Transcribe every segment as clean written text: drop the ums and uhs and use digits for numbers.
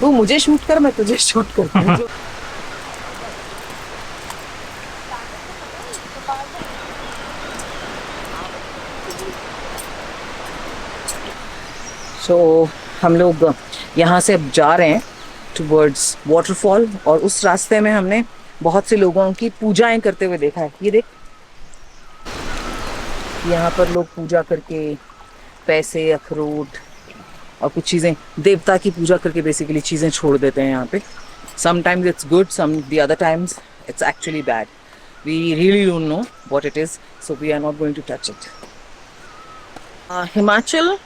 तू मुझे शूट कर, मैं तुझे शूट करती हूँ। सो हम लोग यहाँ से अब जा रहे हैं टुवर्ड्स वाटरफॉल, और उस रास्ते में हमने बहुत से लोगों की पूजाएं करते हुए देखा है। ये देख, यहाँ पर लोग पूजा करके पैसे, अखरोट और कुछ चीज़ें, देवता की पूजा करके बेसिकली चीज़ें छोड़ देते हैं यहाँ पे। Sometimes it's good, some the other times it's actually bad. We really don't know what it is, so we are not going to touch it. Himachal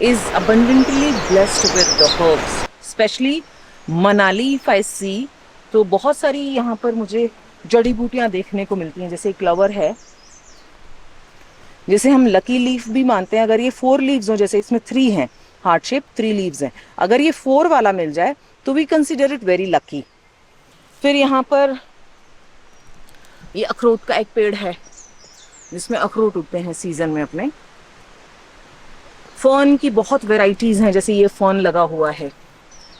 is abundantly blessed with the herbs, especially Manali if I see, तो बहुत सारी यहाँ पर मुझे जड़ी बूटियाँ देखने को मिलती हैं। जैसे क्लवर है, जैसे हम लकी लीफ भी मानते हैं। अगर ये 4 लीव्स हो, जैसे इसमें 3 हैं, हार्ट शेप 3 लीव्स हैं, अगर ये 4 वाला मिल जाए तो we consider it very lucky. फिर यहाँ पर ये अखरोट का एक पेड़ है जिसमें अखरोट उगते हैं सीजन में अपने। फर्न की बहुत वेराइटीज़ हैं, जैसे ये फर्न लगा हुआ है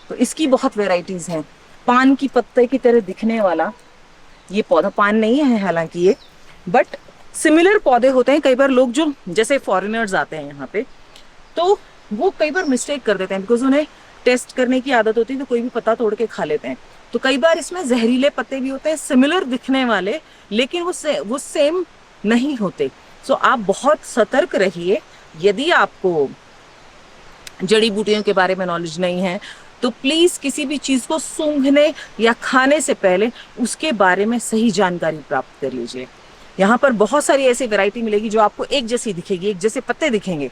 तो इसकी बहुत वेराइटीज़ हैं। पान की पत्ते की तरह दिखने वाला ये पौधा, पान नहीं है हालांकि ये, बट सिमिलर पौधे होते हैं। कई बार लोग जो जैसे फॉरेनर्स आते हैं यहाँ पे, तो वो कई बार मिस्टेक कर देते हैं, बिकॉज उन्हें टेस्ट करने की आदत होती है, तो कोई भी पत्ता तोड़ के खा लेते हैं। तो कई बार इसमें जहरीले पत्ते भी होते हैं, सिमिलर दिखने वाले, लेकिन वो सेम नहीं होते। सो आप बहुत सतर्क रहिए। यदि आपको जड़ी बूटियों के बारे में नॉलेज नहीं है तो प्लीज किसी भी चीज को सूंघने या खाने से पहले उसके बारे में सही जानकारी प्राप्त कर लीजिए। यहाँ पर बहुत सारी ऐसी वैरायटी मिलेगी जो आपको एक जैसी दिखेगी, एक जैसे पत्ते दिखेंगे।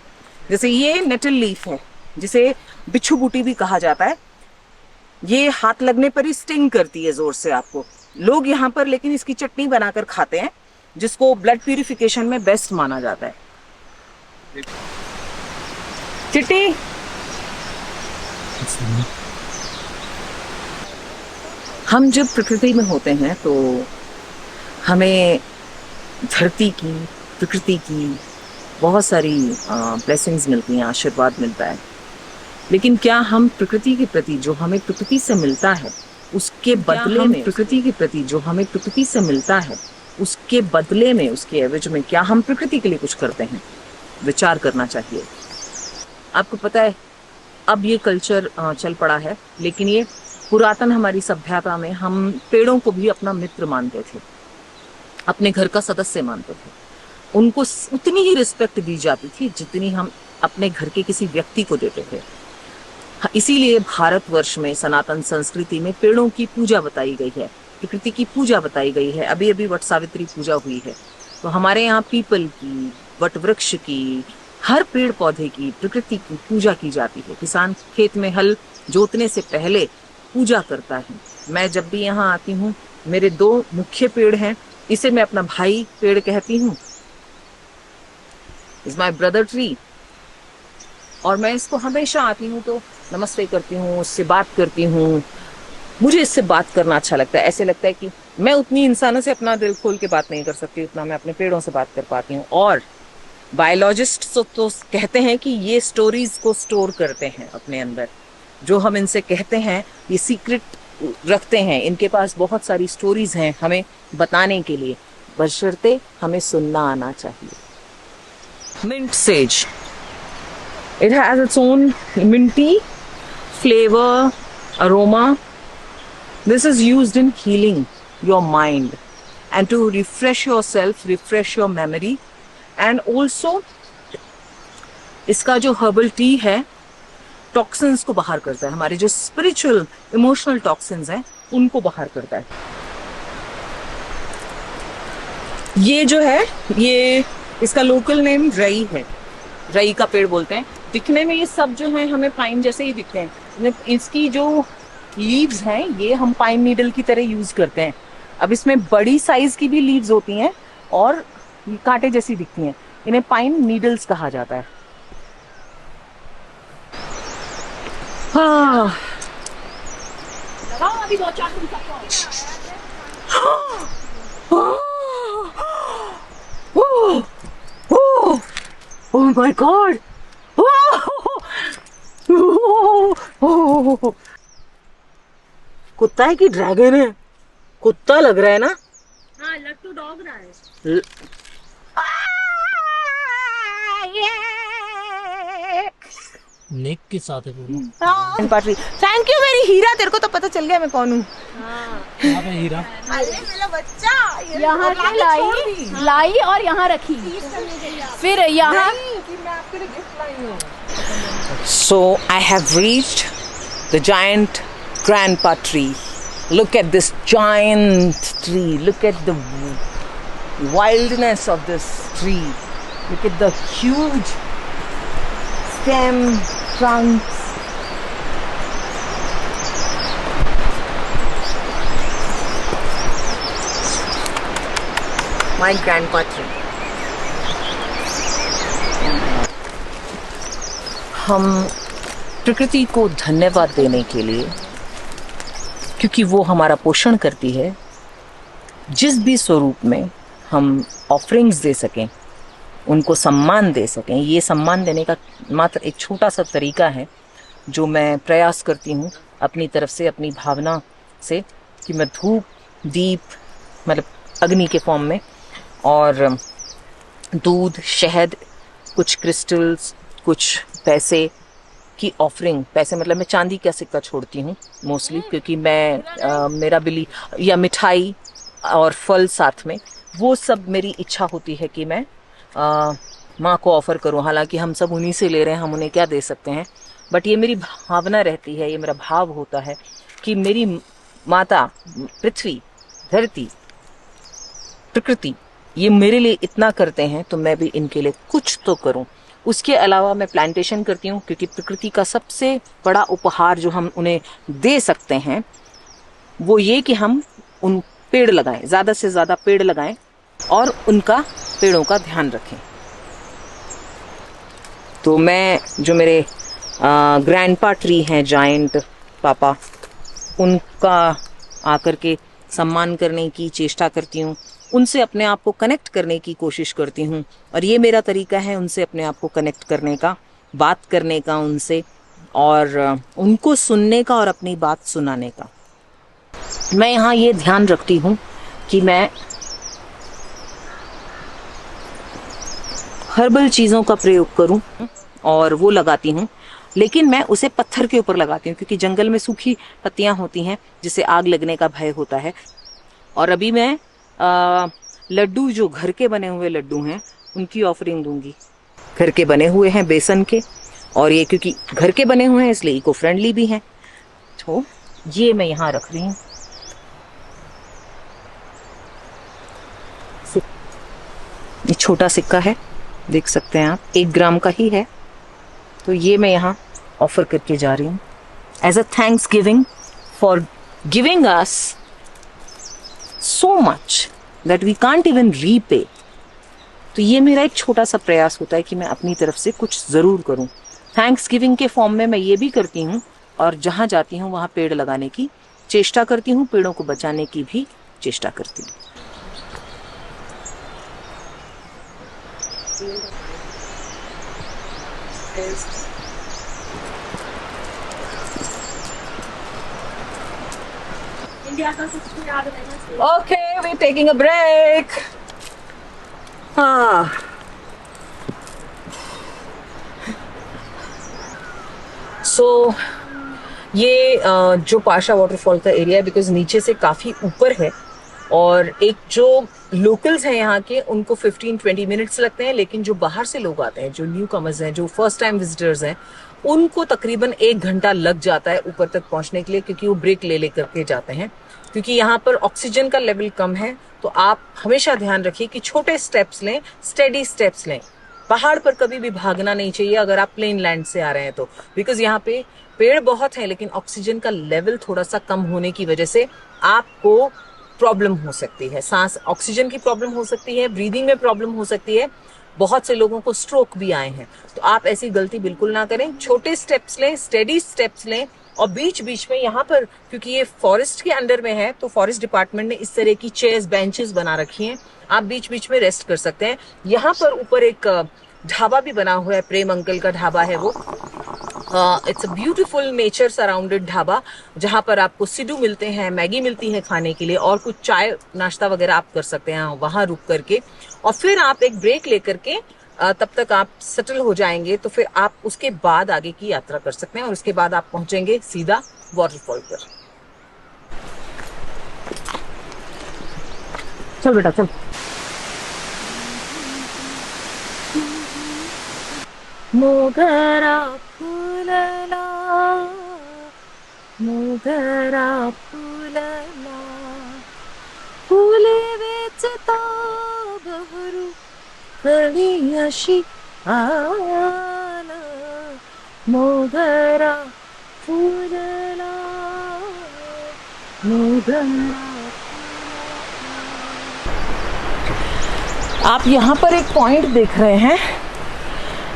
जैसे ये नेटल लीफ है, जिसे बिच्छू बूटी भी कहा जाता है। ये हाथ लगने पर ही स्टिंग करती है जोर से आपको। लोग यहाँ पर लेकिन इसकी चटनी बनाकर खाते हैं, जिसको ब्लड प्यूरिफिकेशन में बेस्ट माना जाता है। चिट्टी, हम जब प्रकृति में होते हैं तो हमें धरती की, प्रकृति की बहुत सारी ब्लेसिंग्स मिलती हैं, आशीर्वाद मिलता है। लेकिन क्या हम प्रकृति के प्रति जो हमें प्रकृति से मिलता है उसके बदले में, प्रकृति के प्रति जो हमें प्रकृति से मिलता है उसके बदले में, उसके एवज में क्या हम प्रकृति के लिए कुछ करते हैं? विचार करना चाहिए। आपको पता है अब ये कल्चर चल पड़ा है, लेकिन ये पुरातन हमारी सभ्यता में हम पेड़ों को भी अपना मित्र मानते थे, अपने घर का सदस्य मानते थे। उनको उतनी ही रिस्पेक्ट दी जाती थी जितनी हम अपने घर के किसी व्यक्ति को देते थे। इसीलिए भारतवर्ष में सनातन संस्कृति में पेड़ों की पूजा बताई गई है, प्रकृति की पूजा बताई गई है। अभी अभी वट सावित्री पूजा हुई है, तो हमारे यहाँ पीपल की, वट वृक्ष की, हर पेड़ पौधे की, प्रकृति की पूजा की जाती है। किसान खेत में हल जोतने से पहले पूजा करता है। मैं जब भी यहाँ आती हूँ, मेरे 2 मुख्य पेड़ हैं, इसे मैं अपना भाई पेड़ कहती हूँ, इज माई ब्रदर ट्री, और मैं इसको हमेशा आती हूँ तो नमस्ते करती हूँ, उससे बात करती हूँ। मुझे इससे बात करना अच्छा लगता है। ऐसे लगता है कि मैं उतनी इंसानों से अपना दिल खोल के बात नहीं कर सकती उतना मैं अपने पेड़ों से बात कर पाती हूँ। और बायोलॉजिस्ट तो कहते हैं कि ये स्टोरीज को स्टोर करते हैं अपने अंदर। जो हम इनसे कहते हैं ये सीक्रेट रखते हैं, इनके पास बहुत सारी स्टोरीज हैं हमें बताने के लिए, बशर्ते हमें सुनना आना चाहिए। Mint says, it has its own minty flavor, aroma. This is used in healing your mind and to refresh yourself, refresh your memory. And also इसका जो herbal tea है टॉक्सिन्स को बाहर करता है, हमारे जो स्पिरिचुअल इमोशनल टॉक्सिन्स हैं उनको बाहर करता है। ये जो है ये इसका लोकल नेम रई है, रई का पेड़ बोलते हैं। दिखने में ये सब जो है हमें पाइन जैसे ही दिखते हैं। इसकी जो लीव्स हैं ये हम पाइन नीडल की तरह यूज करते हैं। अब इसमें बड़ी साइज की भी लीव्स होती हैं और कांटे जैसी दिखती हैं, इन्हें पाइन नीडल्स कहा जाता है। हाँ अभी 2-4 दिन तक oh my god, हो। कुत्ता है कि ड्रैगन है? कुत्ता लग रहा है ना? हाँ, लग तो डॉग रहा है। नेक के साथ है पूरा। थैंक यू मेरी हीरा, तेरे को तो पता चल गया मैं कौन हूँ। यहाँ पे हीरा। अरे मेरा बच्चा यहाँ से लाई और यहाँ रखी, फिर यहाँ। So I have reached the giant grandpa tree. Look at this giant tree. Look at the wildness of this tree. Look at the huge stem, trunks. My grandpa tree. हम प्रकृति को धन्यवाद देने के लिए, क्योंकि वो हमारा पोषण करती है, जिस भी स्वरूप में हम ऑफरिंग्स दे सकें, उनको सम्मान दे सकें। ये सम्मान देने का मात्र एक छोटा सा तरीका है जो मैं प्रयास करती हूँ अपनी तरफ से, अपनी भावना से, कि मैं धूप, दीप, मतलब अग्नि के फॉर्म में, और दूध, शहद, कुछ क्रिस्टल्स, कुछ पैसे की ऑफरिंग। पैसे मतलब मैं चांदी का सिक्का छोड़ती हूँ मोस्टली, क्योंकि मैं मेरा या मिठाई और फल साथ में, वो सब मेरी इच्छा होती है कि मैं माँ को ऑफ़र करूँ। हालांकि हम सब उन्हीं से ले रहे हैं, हम उन्हें क्या दे सकते हैं, बट ये मेरी भावना रहती है, ये मेरा भाव होता है कि मेरी माता पृथ्वी, धरती, प्रकृति, ये मेरे लिए इतना करते हैं तो मैं भी इनके लिए कुछ तो करूं। उसके अलावा मैं प्लांटेशन करती हूँ, क्योंकि प्रकृति का सबसे बड़ा उपहार जो हम उन्हें दे सकते हैं वो ये कि हम उन पेड़ लगाएं, ज़्यादा से ज़्यादा पेड़ लगाएं और उनका, पेड़ों का ध्यान रखें। तो मैं जो मेरे ग्रैंडपा ट्री हैं, जायंट पापा, उनका आकर के सम्मान करने की चेष्टा करती हूँ, उनसे अपने आप को कनेक्ट करने की कोशिश करती हूँ। और ये मेरा तरीका है उनसे अपने आप को कनेक्ट करने का, बात करने का उनसे, और उनको सुनने का और अपनी बात सुनाने का। मैं यहाँ ये ध्यान रखती हूँ कि मैं हर्बल चीज़ों का प्रयोग करूँ और वो लगाती हूँ, लेकिन मैं उसे पत्थर के ऊपर लगाती हूँ, क्योंकि जंगल में सूखी पत्तियाँ होती हैं जिसे आग लगने का भय होता है। और अभी मैं लड्डू, जो घर के बने हुए लड्डू हैं, उनकी ऑफरिंग दूंगी। घर के बने हुए हैं बेसन के, और ये क्योंकि घर के बने हुए हैं इसलिए इको फ्रेंडली भी हैं। तो ये मैं यहाँ रख रही हूँ। ये छोटा सिक्का है, देख सकते हैं आप, 1 ग्राम का ही है। तो ये मैं यहाँ ऑफर करके जा रही हूँ as a thanksgiving for giving us so much that we can't even repay। तो ये मेरा एक छोटा सा प्रयास होता है कि मैं अपनी तरफ से कुछ ज़रूर करूं। थैंक्स गिविंग के फॉर्म में मैं ये भी करती हूँ, और जहाँ जाती हूँ वहाँ पेड़ लगाने की चेष्टा करती हूँ, पेड़ों को बचाने की भी चेष्टा करती हूँ। इंडिया का सबसे याद रहना चाहिए। Okay, we're taking a break. हाँ, so ये जो पाशा वाटरफॉल का एरिया है, बिकॉज नीचे से काफ़ी ऊपर है, और एक जो लोकल्स हैं यहाँ के, उनको 15-20 मिनट्स लगते हैं, लेकिन जो बाहर से लोग आते हैं, जो न्यू कमर्स हैं, जो फर्स्ट टाइम विजिटर्स हैं, उनको तकरीबन 1 घंटा लग जाता है ऊपर तक पहुँचने के लिए, क्योंकि वो ब्रेक ले ले करके जाते हैं, क्योंकि यहाँ पर ऑक्सीजन का लेवल कम है। तो आप हमेशा ध्यान रखिए कि छोटे स्टेप्स लें, स्टेडी स्टेप्स लें। पहाड़ पर कभी भी भागना नहीं चाहिए अगर आप प्लेन लैंड से आ रहे हैं तो, बिकॉज यहाँ पे पेड़ बहुत हैं, लेकिन ऑक्सीजन का लेवल थोड़ा सा कम होने की वजह से आपको प्रॉब्लम हो सकती है, सांस, ऑक्सीजन की प्रॉब्लम हो सकती है, ब्रीदिंग में प्रॉब्लम हो सकती है। बहुत से लोगों को स्ट्रोक भी आए हैं, तो आप ऐसी गलती बिल्कुल ना करें। छोटे स्टेप्स लें, स्टेडी स्टेप्स लें, और बीच बीच में यहाँ पर, क्योंकि ये फॉरेस्ट के अंडर में है, तो फॉरेस्ट डिपार्टमेंट ने इस तरह की चेयर्स, बेंचेस बना रखी हैं, आप बीच बीच में रेस्ट कर सकते हैं। यहाँ पर ऊपर एक ढाबा भी बना हुआ है, प्रेम अंकल का ढाबा है वो, it's a beautiful nature surrounded dhaba, जहाँ पर आपको सिडू मिलते हैं, मैगी मिलती है खाने के लिए, और कुछ चाय नाश्ता वगैरह आप कर सकते हैं वहाँ रुक करके, और फिर आप एक ब्रेक लेकर के तब तक आप सेटल हो जाएंगे, तो फिर आप उसके बाद आगे की यात्रा कर सकते हैं, और उसके बाद आप पहुंचेंगे सीधा वाटरफॉल पर। चल बेटा चल। मोगरा फुलला, मोगरा फुलला, फुले वेचता बहरू कळी अशी आला, मोगरा फुलला, मोगरा। आप यहाँ पर एक पॉइंट देख रहे हैं,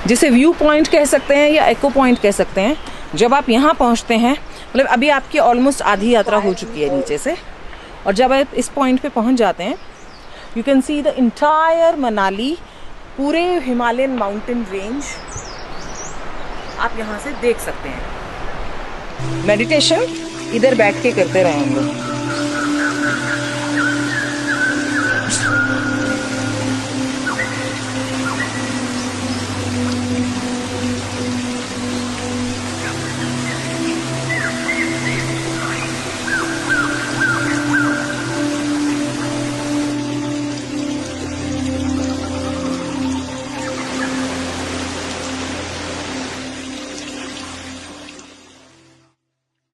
जिसे व्यू पॉइंट कह सकते हैं या एको पॉइंट कह सकते हैं। जब आप यहाँ पहुँचते हैं, मतलब अभी आपकी ऑलमोस्ट आधी यात्रा हो चुकी है नीचे से, और जब आप इस पॉइंट पे पहुँच जाते हैं, you can see the entire Manali, पूरे हिमालयन माउंटेन रेंज आप यहाँ से देख सकते हैं। मेडिटेशन इधर बैठ के करते रहेंगे।